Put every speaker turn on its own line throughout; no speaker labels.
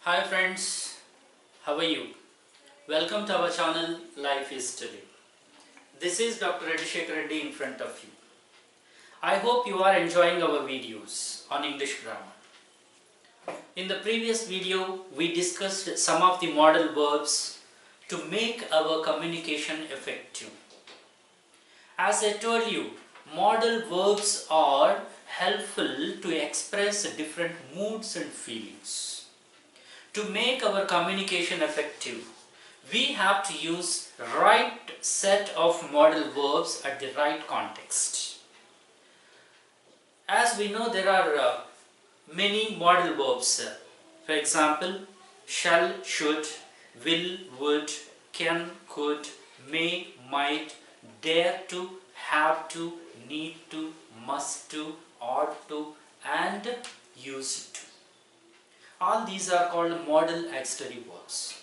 Hi friends, how are you? Welcome to our channel Life is Study. This is Dr. Reddy in front of you. I hope you are enjoying our videos on English grammar. In the previous video, we discussed some of the modal verbs to make our communication effective. As I told you, modal verbs are helpful to express different moods and feelings. To make our communication effective, we have to use right set of modal verbs at the right context. As we know, there are many modal verbs. For example, shall, should, will, would, can, could, may, might, dare to, have to, need to, must to, ought to, and used to. All these are called modal auxiliary verbs.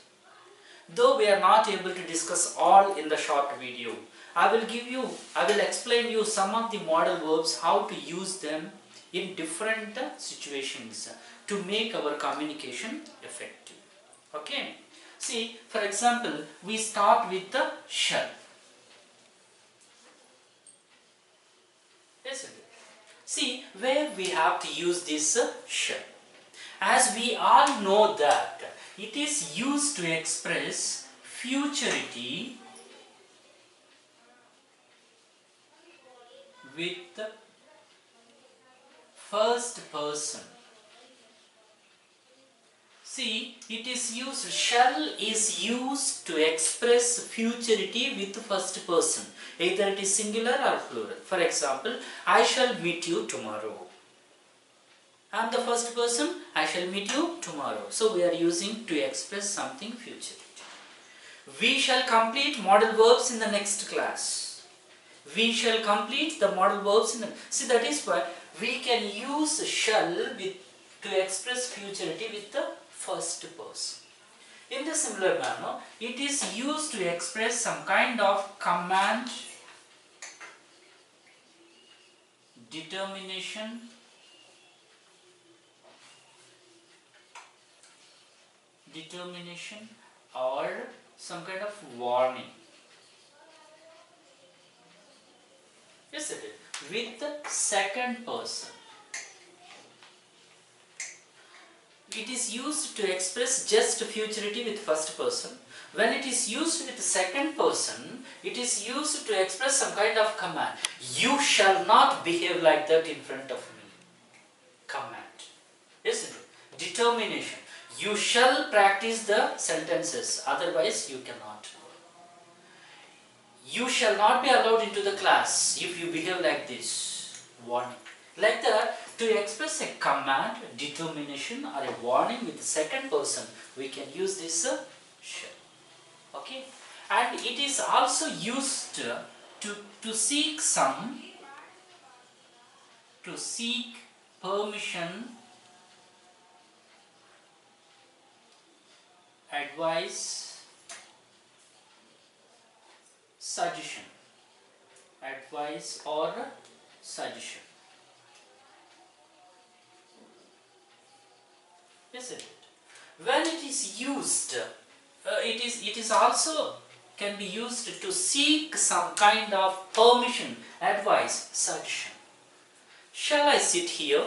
Though we are not able to discuss all in the short video, I will explain you some of the modal verbs, how to use them in different situations to make our communication effective. Okay. See, for example, we start with the shall. Isn't it? See, where we have to use this shall. As we all know that it is used to express futurity with the first person. See, it is used, shall is used to express futurity with the first person. Either it is singular or plural. For example, I shall meet you tomorrow. I am the first person, I shall meet you tomorrow. So we are using to express something futurity. We shall complete modal verbs in the next class. We shall complete the modal verbs in the... See, that is why we can use shall to express futurity with the first person. In the similar manner, it is used to express some kind of command, determination, or some kind of warning. Isn't it? With the second person. It is used to express just futurity with first person. When it is used with the second person, it is used to express some kind of command. You shall not behave like that in front of me. Command. Isn't it? Determination. You shall practice the sentences, otherwise you cannot. You shall not be allowed into the class if you behave like this. Warning. Like that, to express a command, determination, or a warning with the second person, we can use this shall. Okay? And it is also used to seek permission, advice, suggestion. Advice or suggestion. Isn't it? When it is used, it is also can be used to seek some kind of permission, advice, suggestion. Shall I sit here?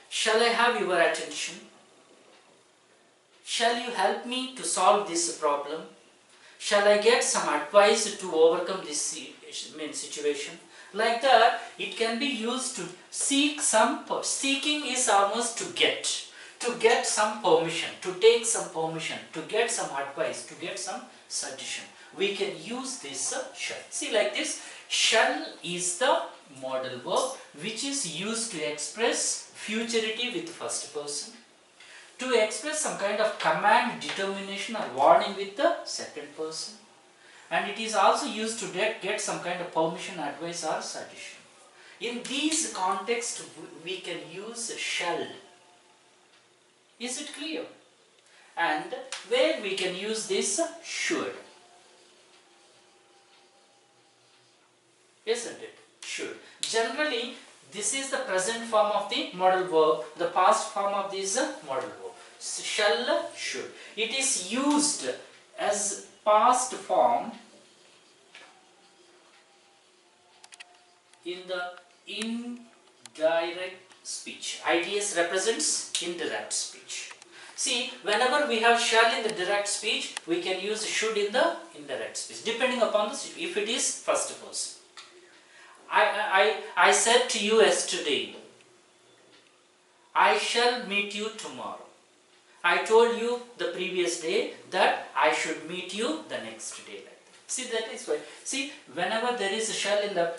Shall I have your attention? Shall you help me to solve this problem? Shall I get some advice to overcome this situation? Like that, it can be used to seek some, seeking is almost to get some permission, to take some permission, to get some advice, to get some suggestion. We can use this shall. See, like this, shall is the modal verb which is used to express futurity with first person, to express some kind of command, determination, or warning with the second person, and it is also used to get some kind of permission, advice, or suggestion. In these contexts, we can use shall. Is it clear? And where we can use this should. Isn't it? Should. Generally, this is the present form of the modal verb, the past form of this modal verb. shall, should. It is used as past form in the indirect speech. IDS represents indirect speech. See, whenever we have shall in the direct speech, we can use should in the indirect speech, depending upon the situation. If it is first person. I said to you yesterday, I shall meet you tomorrow. I told you the previous day that I should meet you the next day. Like that. See, that is why. See, whenever there is a shall in the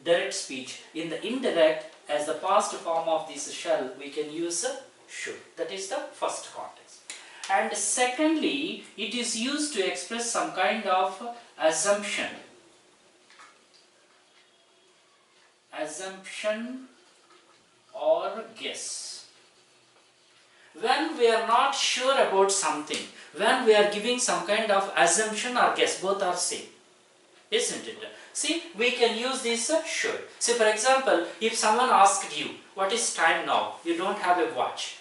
direct speech, in the indirect, as the past form of this shall, we can use should. That is the first context. And secondly, it is used to express some kind of assumption. Assumption or guess. When we are not sure about something, when we are giving some kind of assumption or guess, both are same, isn't it? See, we can use this should. See, for example, if someone asked you, what is time now? You don't have a watch.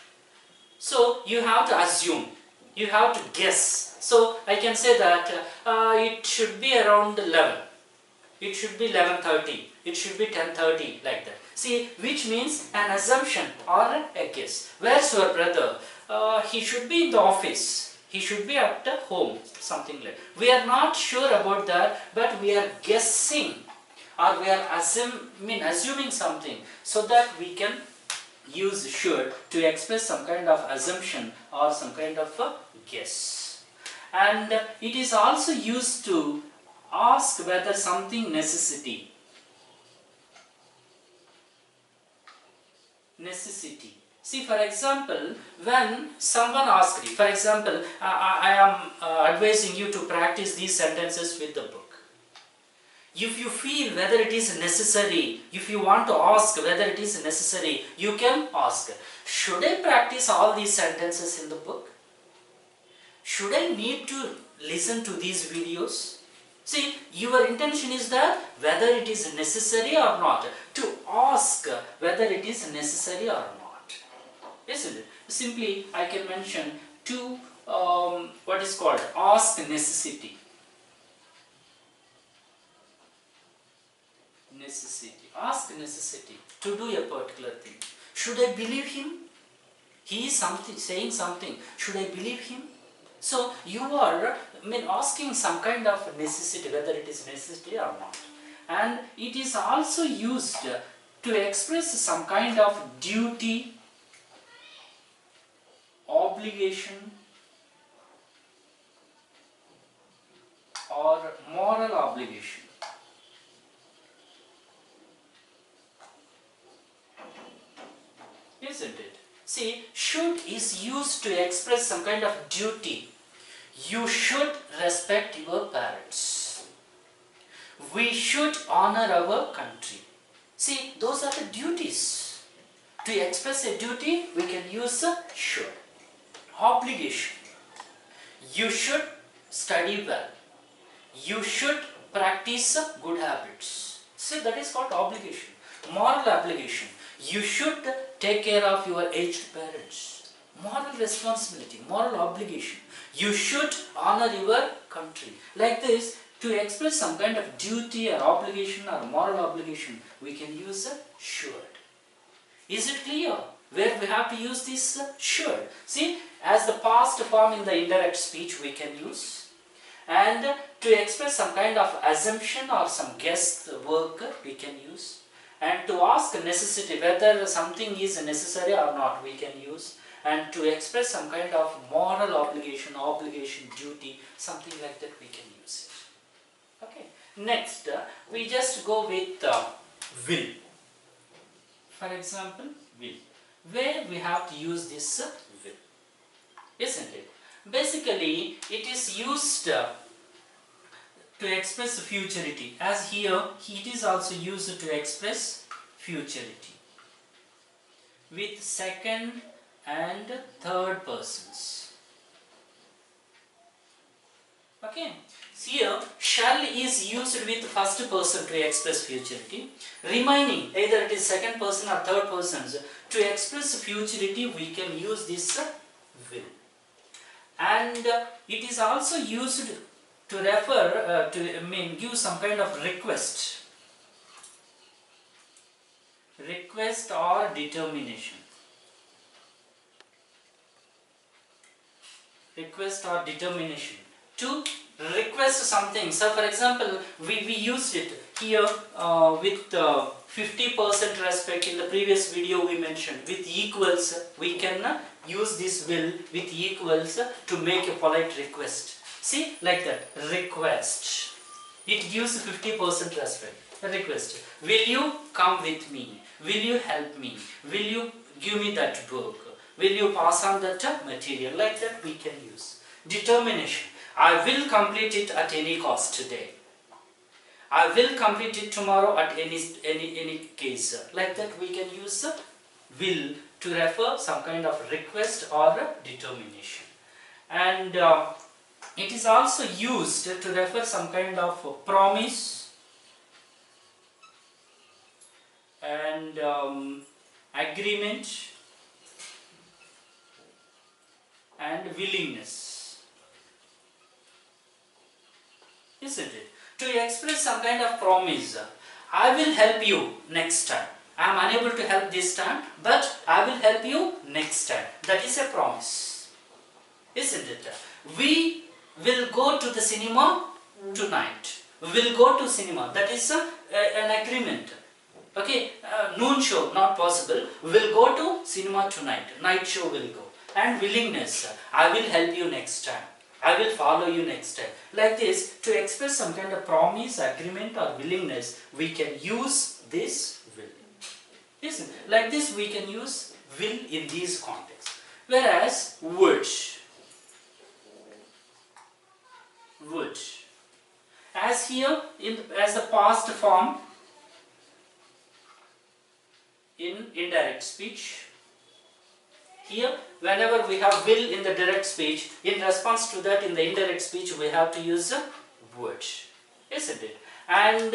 So, you have to assume, you have to guess. So, I can say that it should be around 11. It should be 11:30. It should be 10:30, like that. See, which means an assumption or a guess. Where's your brother? He should be in the office. He should be at home, something like that. We are not sure about that, but we are guessing, or we are assuming something, so that we can use should to express some kind of assumption or some kind of a guess. And it is also used to ask whether something necessity. See, for example, when someone asks you, for example, I am advising you to practice these sentences with the book. If you feel whether it is necessary, if you want to ask whether it is necessary, you can ask, should I practice all these sentences in the book? Should I need to listen to these videos? See, your intention is that whether it is necessary or not, to ask whether it is necessary or not, isn't it? Simply, I can mention two, what is called ask necessity. Ask necessity to do a particular thing. Should I believe him? He is saying something. Should I believe him? So you are asking some kind of necessity, whether it is necessary or not. And it is also used to express some kind of duty, obligation, or moral obligation. Isn't it? See, should is used to express some kind of duty. You should respect your parents. We should honor our country. See, those are the duties. To express a duty, we can use should. Obligation. You should study well. You should practice good habits. See, that is called obligation. Moral obligation. You should take care of your aged parents. Moral responsibility, moral obligation. You should honor your country. Like this, to express some kind of duty or obligation or moral obligation, we can use should. Is it clear? Where we have to use this should. See, as the past form in the indirect speech we can use. And to express some kind of assumption or some guess work we can use. And to ask necessity, whether something is necessary or not, we can use. And to express some kind of moral obligation, duty, something like that, we can use it. Okay. Next, we just go with will. For example, will. Where we have to use this will. Isn't it? Basically, it is used to express futurity, as here it is also used to express futurity with second and third persons. Okay, so here shall is used with first person to express futurity, remaining either it is second person or third persons. To express futurity we can use this will. And it is also used to refer give some kind of request or determination. Request or determination to request something. So for example, we used it here with 50% respect. In the previous video we mentioned with equals we can use this will with equals to make a polite request. See, like that, request. It gives 50% respect. A request. Will you come with me? Will you help me? Will you give me that book? Will you pass on that material? Like that we can use. Determination. I will complete it at any cost today. I will complete it tomorrow at any case. Like that we can use will to refer some kind of request or determination. And it is also used to refer some kind of promise and agreement and willingness, isn't it? To express some kind of promise. I will help you next time. I am unable to help this time, but I will help you next time. That is a promise, isn't it? We will go to the cinema tonight. We will go to cinema. That is an agreement. Okay, noon show not possible. We will go to cinema tonight. Night show will go. And willingness. I will help you next time. I will follow you next time. Like this, to express some kind of promise, agreement or willingness, we can use this will. Isn't it? Like this we can use will in these contexts. Whereas would. As here, as the past form in indirect speech. Here, whenever we have will in the direct speech, in response to that in the indirect speech we have to use would, isn't it? And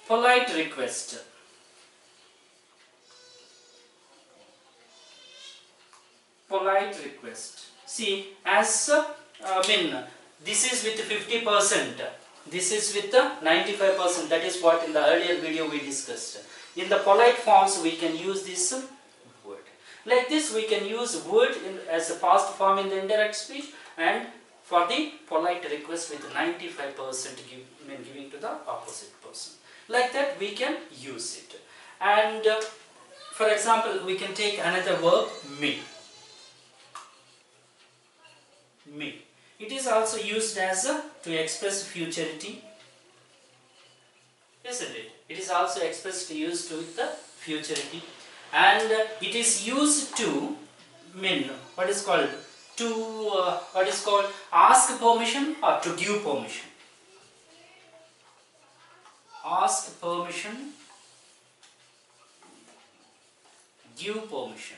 polite request. Polite request. See, as this is with 50%, this is with 95%. That is what in the earlier video we discussed. In the polite forms we can use this word. Like this we can use word as a past form in the indirect speech, and for the polite request with 95% giving to the opposite person. Like that we can use it. And for example, we can take another verb, may. May. It is also used as to express futurity, isn't it? It is also expressed used with the futurity, and it is used to mean what is called ask permission or to give permission. Ask permission, give permission.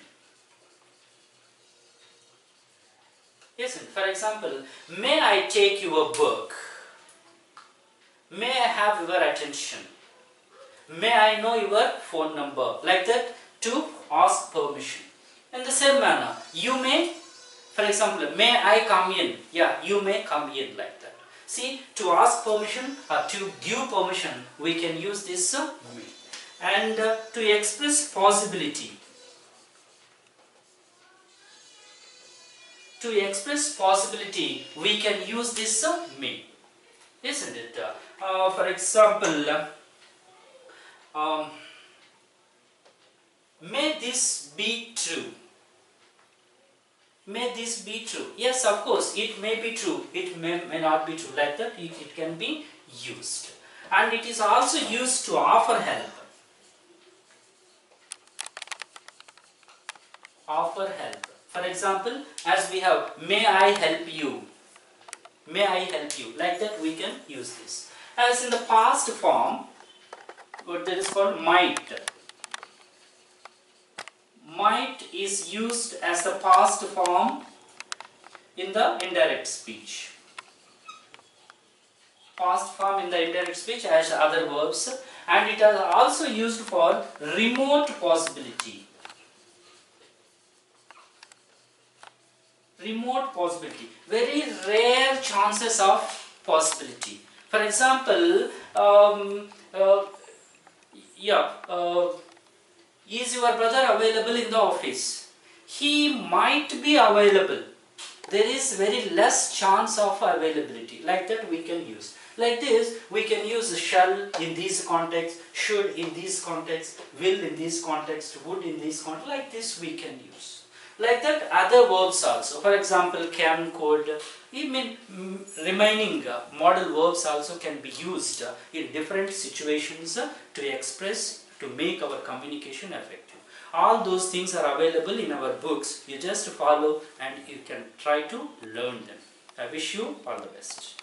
Yes, for example, may I take your book? May I have your attention? May I know your phone number? Like that, to ask permission. In the same manner, you may, for example, may I come in? Yeah, you may come in, like that. See, to ask permission or to give permission, we can use this may. And to express possibility. To express possibility, we can use this may, isn't it? For example, may this be true? May this be true? Yes, of course, it may be true. It may not be true. Like that, it can be used. And it is also used to offer help. Offer help. For example, as we have, may I help you? May I help you? Like that we can use this. As in the past form, what that is called might. Might is used as the past form in the indirect speech. Past form in the indirect speech as other verbs, and it is also used for remote possibility. remote possibility, very rare chances of possibility. For example, yeah, is your brother available in the office? He might be available. There is very less chance of availability. Like that we can use. Like this, we can use shall in these contexts, should in these contexts, will in this context, would in this context. Like this we can use. Like that other verbs also. For example, can, could, even remaining modal verbs also can be used in different situations to express, to make our communication effective. All those things are available in our books. You just follow and you can try to learn them. I wish you all the best.